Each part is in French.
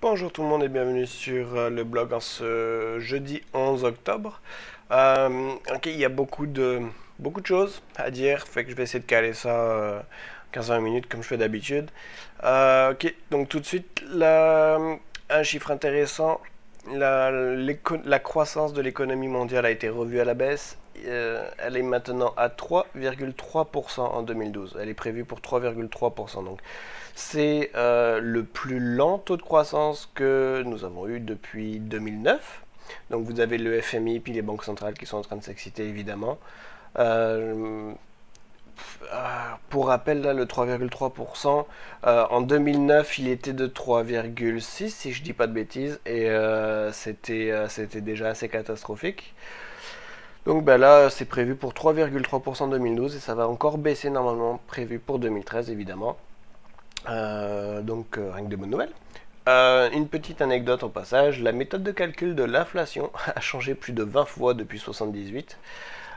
Bonjour tout le monde et bienvenue sur le blog en ce jeudi 11 octobre. Ok, il y a beaucoup de choses à dire, fait que je vais essayer de caler ça 15-20 minutes comme je fais d'habitude. Ok, donc tout de suite, un chiffre intéressant, la croissance de l'économie mondiale a été revue à la baisse. Elle est maintenant à 3,3% en 2012. Elle est prévue pour 3,3%. Donc c'est le plus lent taux de croissance que nous avons eu depuis 2009. Donc vous avez le FMI puis les banques centrales qui sont en train de s'exciter évidemment. Euh, pour rappel, là, le 3,3%, en 2009, il était de 3,6 si je dis pas de bêtises, et c'était déjà assez catastrophique. Donc ben là, c'est prévu pour 3,3% en 2012 et ça va encore baisser normalement, prévu pour 2013 évidemment. Rien que des bonnes nouvelles. Une petite anecdote au passage, la méthode de calcul de l'inflation a changé plus de 20 fois depuis 1978.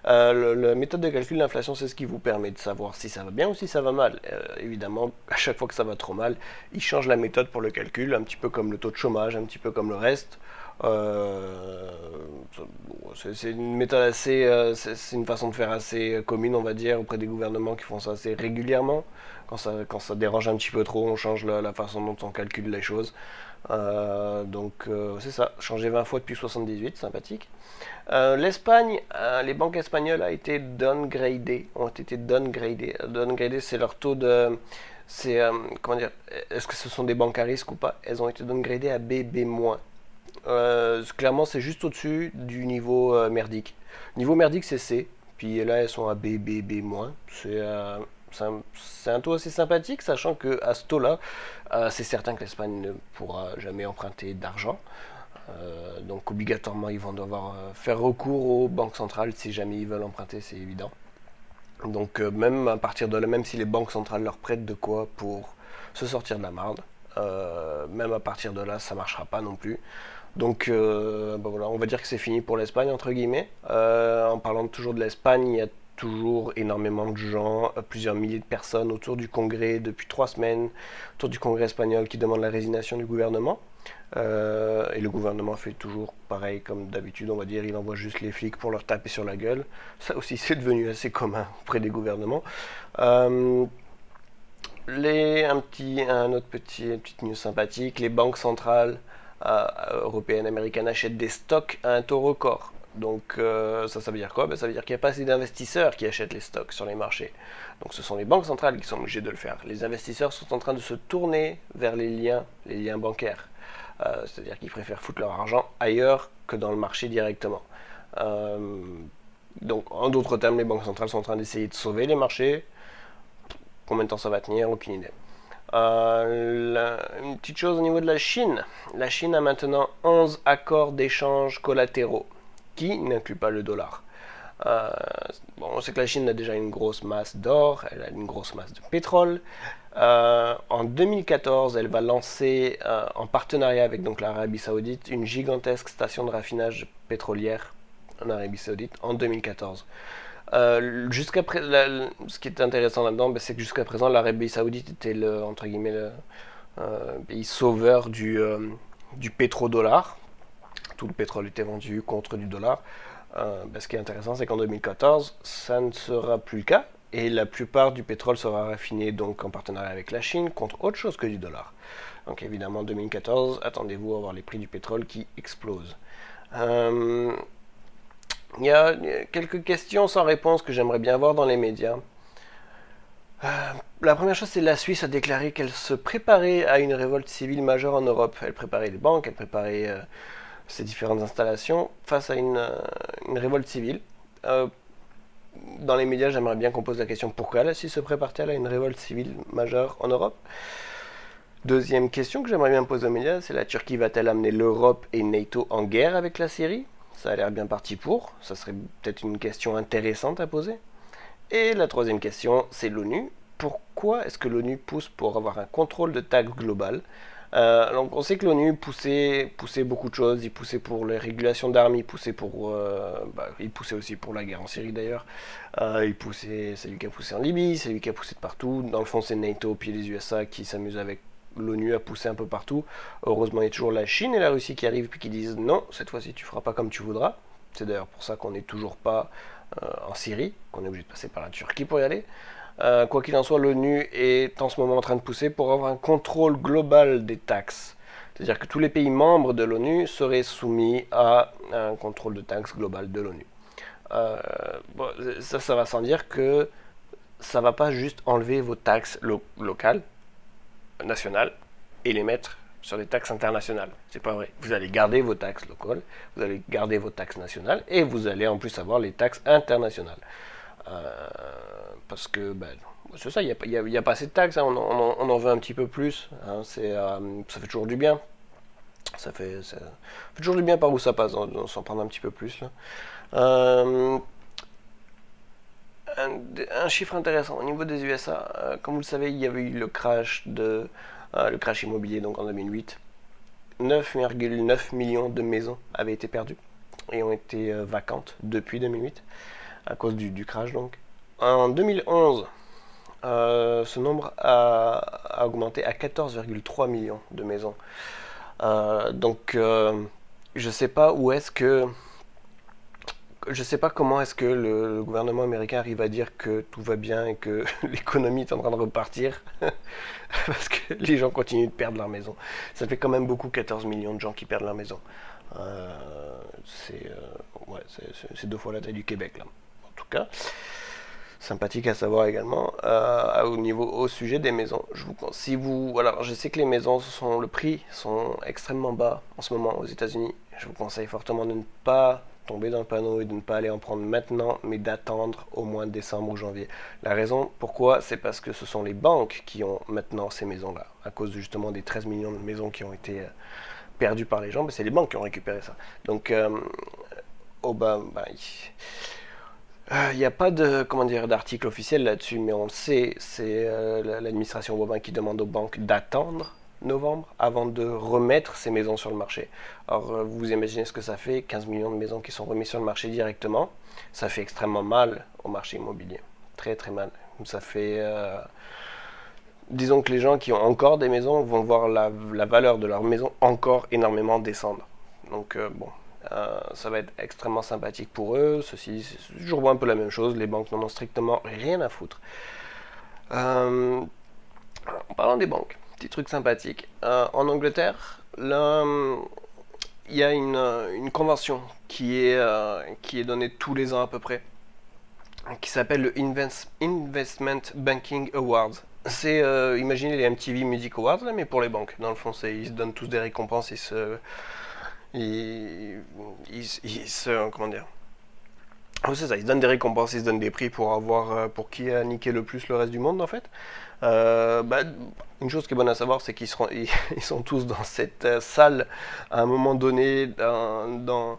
La méthode de calcul de l'inflation, c'est ce qui vous permet de savoir si ça va bien ou si ça va mal. Évidemment, à chaque fois que ça va trop mal, il change la méthode pour le calcul, un petit peu comme le taux de chômage, un petit peu comme le reste. Euh, c'est une méthode c'est une façon de faire assez commune, on va dire, auprès des gouvernements qui font ça assez régulièrement. Quand ça dérange un petit peu trop, on change la façon dont on calcule les choses. C'est ça, changé 20 fois depuis 78, sympathique. L'Espagne, les banques espagnoles ont été downgradées. Downgradées, c'est leur taux de, c'est comment dire, est-ce que ce sont des banques à risque ou pas? Elles ont été downgradées à BB-. Clairement, c'est juste au-dessus du niveau merdique. Niveau merdique, c'est C. Puis là, elles sont à BBB-. C'est un taux assez sympathique, sachant que à ce taux-là, c'est certain que l'Espagne ne pourra jamais emprunter d'argent. Donc obligatoirement, ils vont devoir faire recours aux banques centrales si jamais ils veulent emprunter, c'est évident. Donc même à partir de là, même si les banques centrales leur prêtent de quoi pour se sortir de la marde, même à partir de là, ça marchera pas non plus. Donc voilà, on va dire que c'est fini pour l'Espagne, entre guillemets. En parlant toujours de l'Espagne, il y a toujours énormément de gens, plusieurs milliers de personnes autour du Congrès depuis 3 semaines, autour du Congrès espagnol qui demande la résignation du gouvernement. Et le gouvernement fait toujours pareil comme d'habitude, on va dire, il envoie juste les flics pour leur taper sur la gueule. Ça aussi, c'est devenu assez commun auprès des gouvernements. Euh, une petite news sympathique, les banques centrales européennes, américaines achètent des stocks à un taux record. Donc ça veut dire quoi? Ça veut dire qu'il n'y a pas assez d'investisseurs qui achètent les stocks sur les marchés. Donc ce sont les banques centrales qui sont obligées de le faire. Les investisseurs sont en train de se tourner vers les liens bancaires. C'est-à-dire qu'ils préfèrent foutre leur argent ailleurs que dans le marché directement. Euh, donc en d'autres termes, les banques centrales sont en train d'essayer de sauver les marchés. Combien de temps ça va tenir? Aucune idée. Une petite chose au niveau de la Chine. La Chine a maintenant 11 accords d'échange collatéraux qui n'incluent pas le dollar. Euh, on sait que la Chine a déjà une grosse masse d'or, elle a une grosse masse de pétrole. En 2014, elle va lancer, en partenariat avec donc l'Arabie Saoudite, une gigantesque station de raffinage pétrolière en Arabie Saoudite en 2014. Ce qui est intéressant là-dedans, c'est que jusqu'à présent, l'Arabie Saoudite était le, entre guillemets, le pays sauveur du pétrodollar. Tout le pétrole était vendu contre du dollar. Ce qui est intéressant, c'est qu'en 2014, ça ne sera plus le cas. Et la plupart du pétrole sera raffiné donc en partenariat avec la Chine contre autre chose que du dollar. Donc évidemment, en 2014, attendez-vous à voir les prix du pétrole qui explosent. Il y a quelques questions sans réponse que j'aimerais bien voir dans les médias. La première chose, c'est la Suisse a déclaré qu'elle se préparait à une révolte civile majeure en Europe. Elle préparait les banques, elle préparait ses différentes installations face à une révolte civile. Dans les médias, j'aimerais bien qu'on pose la question pourquoi la Suisse se prépare-t-elle à une révolte civile majeure en Europe? Deuxième question que j'aimerais bien poser aux médias, c'est la Turquie va-t-elle amener l'Europe et NATO en guerre avec la Syrie? Ça a l'air bien parti pour. Ça serait peut-être une question intéressante à poser. Et la troisième question, c'est l'ONU. Pourquoi est-ce que l'ONU pousse pour avoir un contrôle de taxe global? Donc on sait que l'ONU poussait beaucoup de choses. Il poussait pour les régulations d'armes, il poussait aussi pour la guerre en Syrie d'ailleurs. C'est lui qui a poussé en Libye, c'est lui qui a poussé de partout. Dans le fond, c'est NATO puis les USA qui s'amusent avec l'ONU a poussé un peu partout. Heureusement, il y a toujours la Chine et la Russie qui arrivent puis qui disent non, cette fois-ci tu feras pas comme tu voudras. C'est d'ailleurs pour ça qu'on n'est toujours pas en Syrie, qu'on est obligé de passer par la Turquie pour y aller. Quoi qu'il en soit, l'ONU est en ce moment en train de pousser pour avoir un contrôle global des taxes. C'est-à-dire que tous les pays membres de l'ONU seraient soumis à un contrôle de taxes global de l'ONU. Bon, ça va sans dire que ça va pas juste enlever vos taxes locales, nationales, et les mettre sur les taxes internationales. C'est pas vrai. Vous allez garder vos taxes locales, vous allez garder vos taxes nationales, et vous allez en plus avoir les taxes internationales. Parce que ben, c'est ça, il n'y a pas assez de taxes, hein, on en veut un petit peu plus, hein, ça fait toujours du bien. Ça fait toujours du bien par où ça passe, on s'en prend un petit peu plus là. Un chiffre intéressant au niveau des USA, comme vous le savez, il y avait eu le crash immobilier donc en 2008. 9,9 millions de maisons avaient été perdues et ont été vacantes depuis 2008 à cause du crash donc. En 2011, ce nombre a augmenté à 14,3 millions de maisons. Je sais pas où est-ce que je sais pas comment est-ce que le gouvernement américain arrive à dire que tout va bien et que l'économie est en train de repartir parce que les gens continuent de perdre leur maison. Ça fait quand même beaucoup, 14 millions de gens qui perdent leur maison. Ouais, c'est 2 fois la taille du Québec là. En tout cas, sympathique à savoir également au sujet des maisons. Alors je sais que les maisons le prix sont extrêmement bas en ce moment aux États-Unis. Je vous conseille fortement de ne pas tomber dans le panneau et de ne pas aller en prendre maintenant, mais d'attendre au mois de décembre ou janvier. La raison pourquoi, c'est parce que ce sont les banques qui ont maintenant ces maisons-là, à cause justement des 13 millions de maisons qui ont été perdues par les gens, c'est les banques qui ont récupéré ça. Donc, il n'y a pas d'article officiel là-dessus, mais on le sait, c'est l'administration Obama qui demande aux banques d'attendre novembre avant de remettre ces maisons sur le marché. Alors vous imaginez ce que ça fait, 15 millions de maisons qui sont remises sur le marché directement, ça fait extrêmement mal au marché immobilier, très très mal. Ça fait, disons que les gens qui ont encore des maisons vont voir la valeur de leur maison encore énormément descendre. Donc ça va être extrêmement sympathique pour eux. C'est toujours un peu la même chose, les banques n'en ont strictement rien à foutre. En parlant des banques, petit truc sympathique. En Angleterre, là, il y a une convention qui est donnée tous les ans à peu près, qui s'appelle le Investment Banking Awards. C'est, imaginez les MTV Music Awards, là, mais pour les banques. Dans le fond, ils se donnent tous des récompenses, comment dire, c'est ça, ils se donnent des récompenses, ils se donnent des prix pour qui a niqué le plus le reste du monde en fait. Une chose qui est bonne à savoir, c'est qu'ils sont tous dans cette salle à un moment donné dans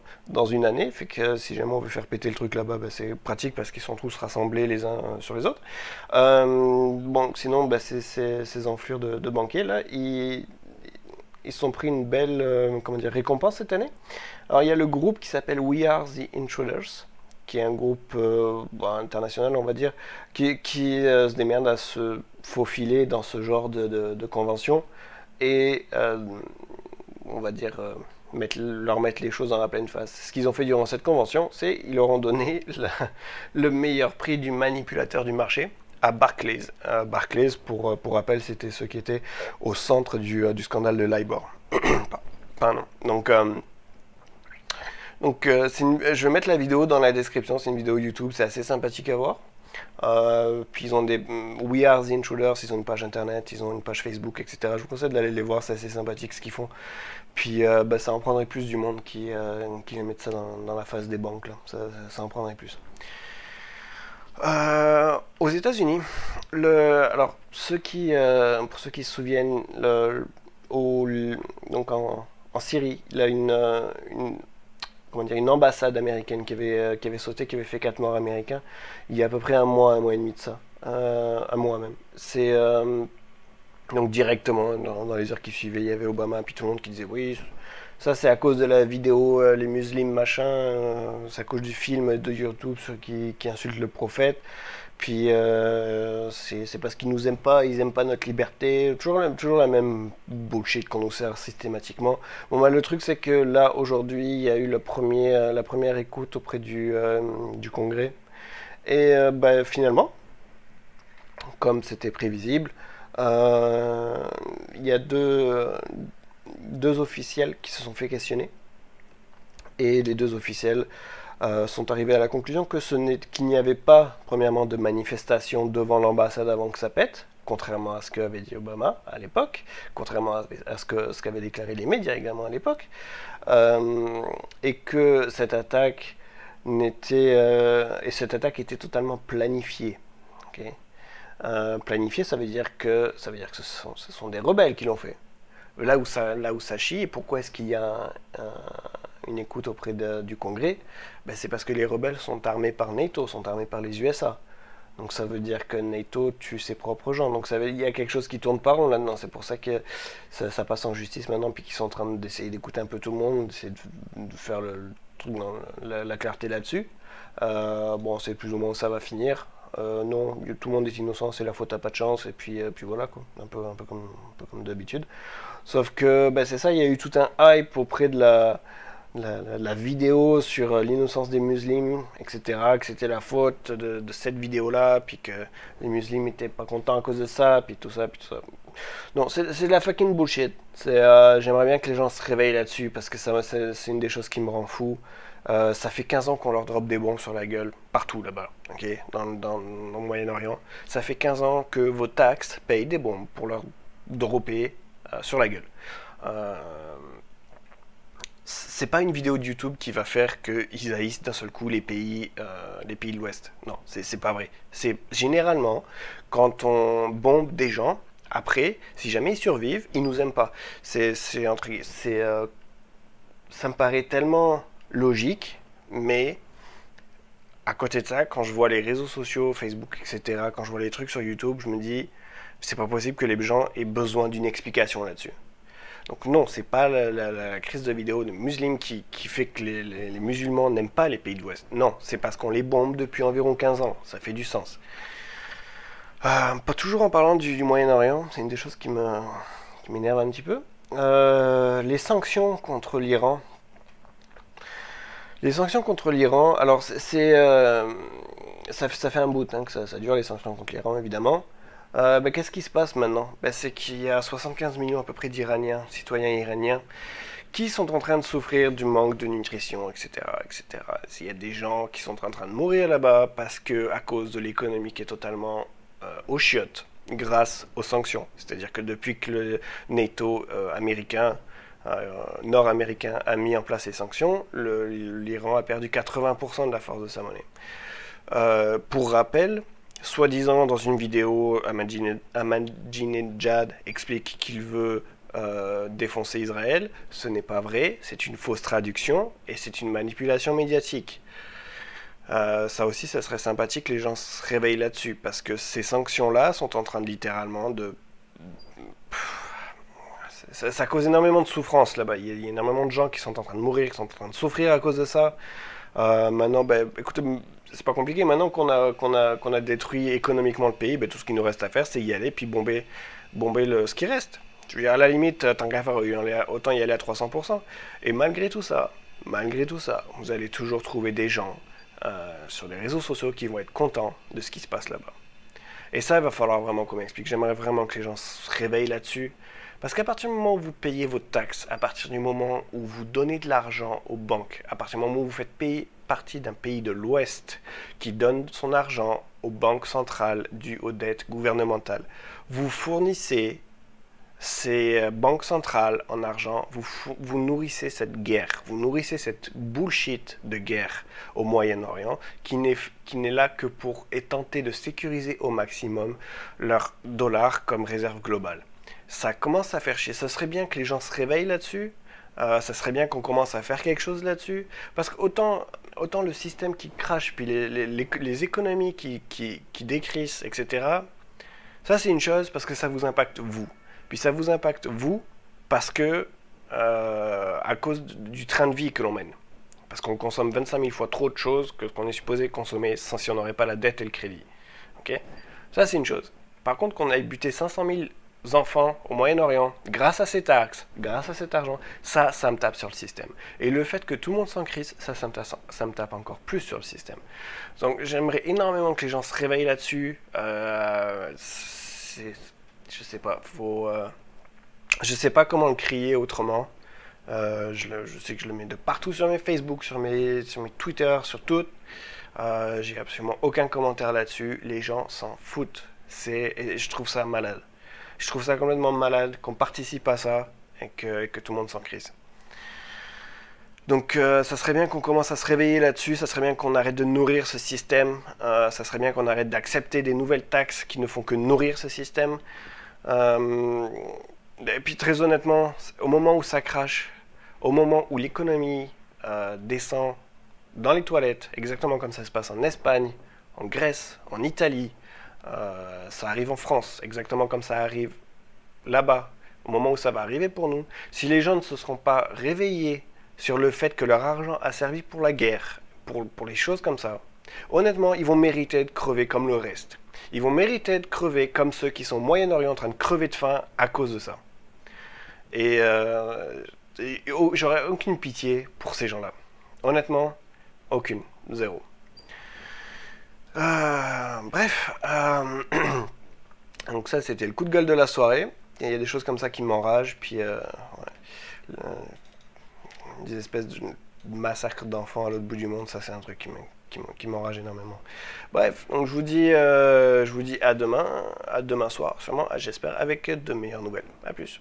une année. Fait que si jamais on veut faire péter le truc là-bas, c'est pratique parce qu'ils sont tous rassemblés les uns sur les autres. Sinon, ces enflures de banquiers là, ils se sont pris une belle récompense cette année. Alors il y a le groupe qui s'appelle We Are the Intruders, qui est un groupe international, on va dire, qui se démerde à se faufiler dans ce genre de convention et, on va dire, leur mettre les choses dans la pleine face. Ce qu'ils ont fait durant cette convention, c'est qu'ils leur ont donné le meilleur prix du manipulateur du marché à Barclays. Barclays, pour rappel, c'était ceux qui étaient au centre du scandale de LIBOR. Pardon. Je vais mettre la vidéo dans la description, c'est une vidéo YouTube, c'est assez sympathique à voir. Puis ils ont des We Are the Intruders, ils ont une page internet, ils ont une page Facebook, etc. Je vous conseille d'aller les voir, c'est assez sympathique ce qu'ils font. Puis ça en prendrait plus du monde qui les mettent ça dans la face des banques, là. Ça en prendrait plus. Aux États-Unis, pour ceux qui se souviennent, donc en Syrie, il y a une ambassade américaine qui avait sauté, qui avait fait 4 morts américains, il y a à peu près un mois et demi de ça. Un mois même. C'est donc directement, dans les heures qui suivaient, il y avait Obama, puis tout le monde qui disait oui, ça c'est à cause de la vidéo, les musulmans machin, c'est à cause du film de YouTube, ceux qui insultent le prophète. Puis c'est parce qu'ils nous aiment pas, ils aiment pas notre liberté. Toujours la même bullshit qu'on nous sert systématiquement. Bon bah le truc c'est que là aujourd'hui il y a eu la première écoute auprès du Congrès. Et bah, finalement, comme c'était prévisible, euh, il y a deux officiels qui se sont fait questionner. Et les deux officiels sont arrivés à la conclusion que qu'il n'y avait pas, premièrement, de manifestation devant l'ambassade avant que ça pète, contrairement à ce qu'avait dit Obama à l'époque, contrairement à ce qu'avaient déclaré les médias également à l'époque, et que cette attaque cette attaque était totalement planifiée. Okay. Planifiée, ça veut dire que ce sont des rebelles qui l'ont fait. Là où ça chie, et pourquoi est-ce qu'il y a une écoute auprès du Congrès, ben c'est parce que les rebelles sont armés par NATO, sont armés par les USA. Donc ça veut dire que NATO tue ses propres gens. Donc il y a quelque chose qui tourne pas rond là-dedans. C'est pour ça que ça passe en justice maintenant, puis qu'ils sont en train d'essayer d'écouter un peu tout le monde, d'essayer de faire le truc dans la clarté là-dessus. Bon, c'est plus ou moins où ça va finir. Non, tout le monde est innocent, c'est la faute à pas de chance, et puis voilà, quoi. Un peu comme d'habitude. Sauf que ben, c'est ça, il y a eu tout un hype auprès de la vidéo sur l'innocence des musulmans, etc., que c'était la faute de cette vidéo-là, puis que les musulmans n'étaient pas contents à cause de ça, puis tout ça, puis tout ça. Non, c'est de la fucking bullshit. J'aimerais bien que les gens se réveillent là-dessus, parce que c'est une des choses qui me rend fou. Ça fait 15 ans qu'on leur drop des bombes sur la gueule, partout là-bas, okay, dans le Moyen-Orient. Ça fait 15 ans que vos taxes payent des bombes pour leur dropper sur la gueule. C'est pas une vidéo de YouTube qui va faire qu'ils haïssent d'un seul coup les pays de l'Ouest. Non, c'est pas vrai. C'est généralement quand on bombe des gens, après, si jamais ils survivent, ils nous aiment pas. Ça me paraît tellement logique, mais à côté de ça, quand je vois les réseaux sociaux, Facebook, etc., quand je vois les trucs sur YouTube, je me dis, c'est pas possible que les gens aient besoin d'une explication là-dessus. Donc non, c'est pas la crise de vidéo de musulmans qui fait que les musulmans n'aiment pas les pays de l'Ouest. Non, c'est parce qu'on les bombe depuis environ 15 ans. Ça fait du sens. Pas toujours en parlant du Moyen-Orient, c'est une des choses qui m'énerve un petit peu. Les sanctions contre l'Iran. Les sanctions contre l'Iran, alors ça fait un bout hein, que ça dure les sanctions contre l'Iran évidemment. Qu'est-ce qui se passe maintenant? C'est qu'il y a 75 millions à peu près d'Iraniens, citoyens iraniens, qui sont en train de souffrir du manque de nutrition, etc., etc. Il y a des gens qui sont en train de mourir là-bas parce que à cause de l'économie qui est totalement aux chiottes grâce aux sanctions. C'est-à-dire que depuis que le NATO américain, nord-américain a mis en place les sanctions, l'Iran a perdu 80% de la force de sa monnaie. Pour rappel, soi-disant dans une vidéo, Ahmadinejad explique qu'il veut défoncer Israël. Ce n'est pas vrai, c'est une fausse traduction et c'est une manipulation médiatique. Ça aussi, ça serait sympathique que les gens se réveillent là-dessus, parce que ces sanctions-là sont en train de littéralement de... Ça cause énormément de souffrance là-bas. Il y a énormément de gens qui sont en train de mourir, qui sont en train de souffrir à cause de ça. Maintenant, écoutez, c'est pas compliqué. Maintenant qu'on a détruit économiquement le pays, tout ce qu'il nous reste à faire, c'est y aller puis bomber ce qui reste. Je veux dire, à la limite, tant qu'à faire, autant y aller à 300%. Et malgré tout ça, vous allez toujours trouver des gens sur les réseaux sociaux qui vont être contents de ce qui se passe là-bas. Et ça, il va falloir vraiment qu'on m'explique. J'aimerais vraiment que les gens se réveillent là-dessus. Parce qu'à partir du moment où vous payez vos taxes, à partir du moment où vous donnez de l'argent aux banques, à partir du moment où vous faites partie d'un pays de l'Ouest qui donne son argent aux banques centrales dues aux dettes gouvernementales, vous fournissez ces banques centrales en argent, vous nourrissez cette guerre, vous nourrissez cette bullshit de guerre au Moyen-Orient qui n'est là que pour tenter de sécuriser au maximum leur dollar comme réserve globale. Ça commence à faire chier. Ça serait bien que les gens se réveillent là-dessus. Ça serait bien qu'on commence à faire quelque chose là-dessus. Parce que autant le système qui crache, puis les économies qui décrissent, etc., ça c'est une chose parce que ça vous impacte vous. Puis ça vous impacte vous parce que à cause du train de vie que l'on mène. Parce qu'on consomme 25 000 fois trop de choses que ce qu'on est supposé consommer si on n'aurait pas la dette et le crédit. ok? Ça, c'est une chose. Par contre, qu'on ait buté 500 000 enfants au Moyen-Orient, grâce à ces taxes, grâce à cet argent, ça me tape sur le système. Et le fait que tout le monde s'en crise, ça me tape encore plus sur le système. Donc j'aimerais énormément que les gens se réveillent là-dessus. Je sais pas, je sais pas comment le crier autrement. Je sais que je le mets de partout sur mes Facebook, sur mes Twitter, sur tout. J'ai absolument aucun commentaire là-dessus. Les gens s'en foutent. Et je trouve ça malade. Je trouve ça complètement malade qu'on participe à ça et que tout le monde s'en crise. Donc ça serait bien qu'on commence à se réveiller là-dessus, ça serait bien qu'on arrête de nourrir ce système, ça serait bien qu'on arrête d'accepter des nouvelles taxes qui ne font que nourrir ce système. Et puis très honnêtement, au moment où ça crache, au moment où l'économie descend dans les toilettes, exactement comme ça se passe en Espagne, en Grèce, en Italie, ça arrive en France, exactement comme ça arrive là-bas, au moment où ça va arriver pour nous, si les gens ne se seront pas réveillés sur le fait que leur argent a servi pour la guerre, pour les choses comme ça, honnêtement, ils vont mériter de crever comme le reste. Ils vont mériter de crever comme ceux qui sont au Moyen-Orient en train de crever de faim à cause de ça. Et j'aurais aucune pitié pour ces gens-là. Honnêtement, aucune. Zéro. Bref. Donc ça, c'était le coup de gueule de la soirée. Et il y a des choses comme ça qui m'enragent. Puis, des espèces de massacres d'enfants à l'autre bout du monde, ça c'est un truc qui m'enrage énormément. Bref, donc je vous dis à demain soir, sûrement, j'espère, avec de meilleures nouvelles. A plus.